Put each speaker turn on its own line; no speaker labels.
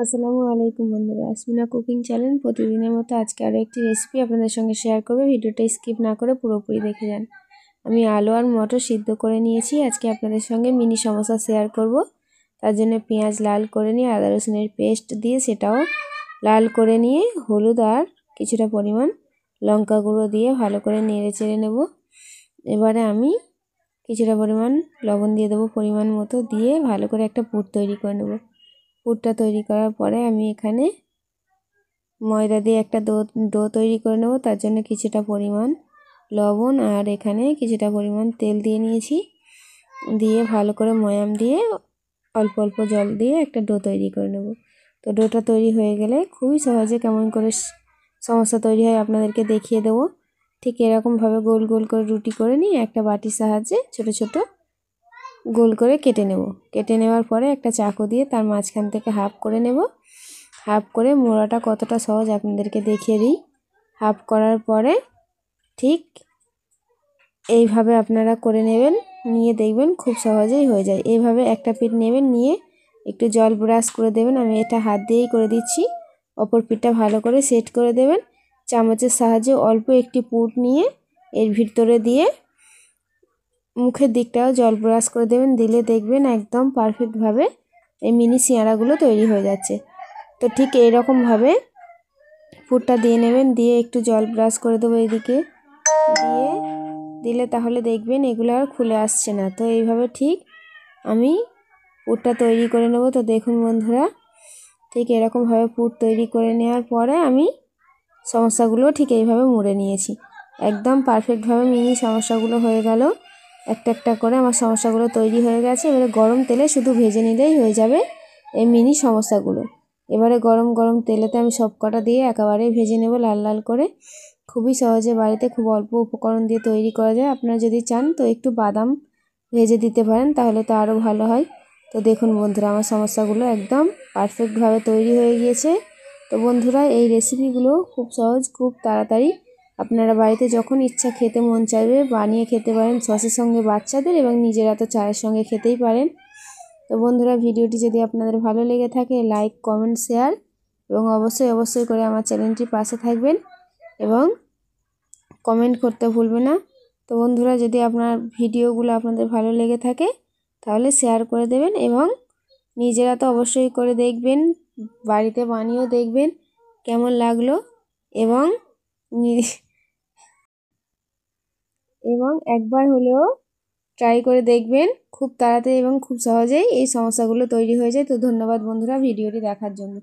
আসসালামু আলাইকুম বন্ধুরা, আসমিনা কুকিং চ্যানেল প্রতিদিনের মতো আজকে আরও একটি রেসিপি আপনাদের সঙ্গে শেয়ার করবে। ভিডিওটা স্কিপ না করে পুরোপুরি দেখে যান। আমি আলু আর মটর সিদ্ধ করে নিয়েছি। আজকে আপনাদের সঙ্গে মিনি সমোসা শেয়ার করব। তার জন্য পেঁয়াজ লাল করে নিয়ে আদা রসুনের পেস্ট দিয়ে সেটাও লাল করে নিয়ে হলুদ আর কিছুটা পরিমাণ লঙ্কা গুঁড়ো দিয়ে ভালো করে নেড়ে চেড়ে নেব। এবারে আমি কিছুটা পরিমাণ লবণ দিয়ে দেবো, পরিমাণ মতো দিয়ে ভালো করে একটা পুর তৈরি করে নেব। পুরটা তৈরি করার পরে আমি এখানে ময়দা দিয়ে একটা ডো তৈরি করে নেব। তার জন্য কিছুটা পরিমাণ লবণ আর এখানে কিছুটা পরিমাণ তেল দিয়ে নিয়েছি। দিয়ে ভালো করে ময়াম দিয়ে অল্প অল্প জল দিয়ে একটা ডো তৈরি করে নেব। তো ডোটা তৈরি হয়ে গেলে খুবই সহজে কেমন করে সমোসা তৈরি হয় আপনাদেরকে দেখিয়ে দেবো। ঠিক এরকমভাবে গোল গোল করে রুটি করে নিয়ে একটা বাটির সাহায্যে ছোট ছোট গোল করে কেটে নেব। কেটে নেওয়ার পরে একটা চাকু দিয়ে তার মাঝখান থেকে হাফ করে নেব। হাফ করে মোড়াটা কতটা সহজ আপনাদেরকে দেখিয়ে দিই। হাফ করার পরে ঠিক এইভাবে আপনারা করে নেবেন, নিয়ে দেখবেন খুব সহজেই হয়ে যায়। এইভাবে একটা পিঠ নেবেন, নিয়ে একটু জল ব্রাশ করে দেবেন। আমি এটা হাত দিয়েই করে দিচ্ছি। অপর পিঠটা ভালো করে সেট করে দেবেন। চামচের সাহায্যে অল্প একটি পুর নিয়ে এর ভিতরে দিয়ে মুখের দিকটাও জল ব্রাশ করে দেবেন। দিলে দেখবেন একদম পারফেক্টভাবে এই মিনি সিঙাড়াগুলো তৈরি হয়ে যাচ্ছে। তো ঠিক এইরকমভাবে পুরটা দিয়ে নেবেন, দিয়ে একটু জল ব্রাশ করে দেবো এইদিকে দিলে তাহলে দেখবেন এগুলো আর খুলে আসছে না। তো এইভাবে ঠিক আমি পুরটা তৈরি করে নেব। তো দেখুন বন্ধুরা, ঠিক এরকমভাবে পুর তৈরি করে নেওয়ার পরে আমি সমস্যাগুলো ঠিক এইভাবে মুড়ে নিয়েছি। একদম পারফেক্টভাবে মিনি সমস্যাগুলো হয়ে গেল। একটা একটা করে আমার সমস্যাগুলো তৈরি হয়ে গেছে। এবারে গরম তেলে শুধু ভেজে নিলেই হয়ে যাবে এই মিনি সমস্যাগুলো। এবারে গরম গরম তেলেতে আমি সব কটা দিয়ে একেবারেই ভেজে নেব লাল লাল করে। খুবই সহজে বাড়িতে খুব অল্প উপকরণ দিয়ে তৈরি করা যায়। আপনারা যদি চান তো একটু বাদাম ভেজে দিতে পারেন, তাহলে তো আরও ভালো হয়। তো দেখুন বন্ধুরা, আমার সমস্যাগুলো একদম পারফেক্টভাবে তৈরি হয়ে গিয়েছে। তো বন্ধুরা, এই রেসিপিগুলো খুব সহজ, খুব তাড়াতাড়ি আপনারা বাড়িতে যখন ইচ্ছা খেতে মন চাইবে বানিয়ে খেতে পারেন সসের সঙ্গে বাচ্চাদের, এবং নিজেরা তো চায়ের সঙ্গে খেতেই পারেন। তো বন্ধুরা, ভিডিওটি যদি আপনাদের ভালো লেগে থাকে লাইক, কমেন্ট, শেয়ার এবং অবশ্যই করে আমার চ্যানেলটির পাশে থাকবেন এবং কমেন্ট করতে ভুলবেন না। তো বন্ধুরা, যদি আপনার ভিডিওগুলো আপনাদের ভালো লেগে থাকে তাহলে শেয়ার করে দেবেন এবং নিজেরা তো অবশ্যই করে দেখবেন, বাড়িতে বানিয়েও দেখবেন কেমন লাগলো এবং একবার হলেও ট্রাই করে দেখবেন। খুব তাড়াতাড়ি এবং খুব সহজেই এই সমস্যাগুলো তৈরি হয়ে যায়। তো ধন্যবাদ বন্ধুরা ভিডিওটি দেখার জন্য।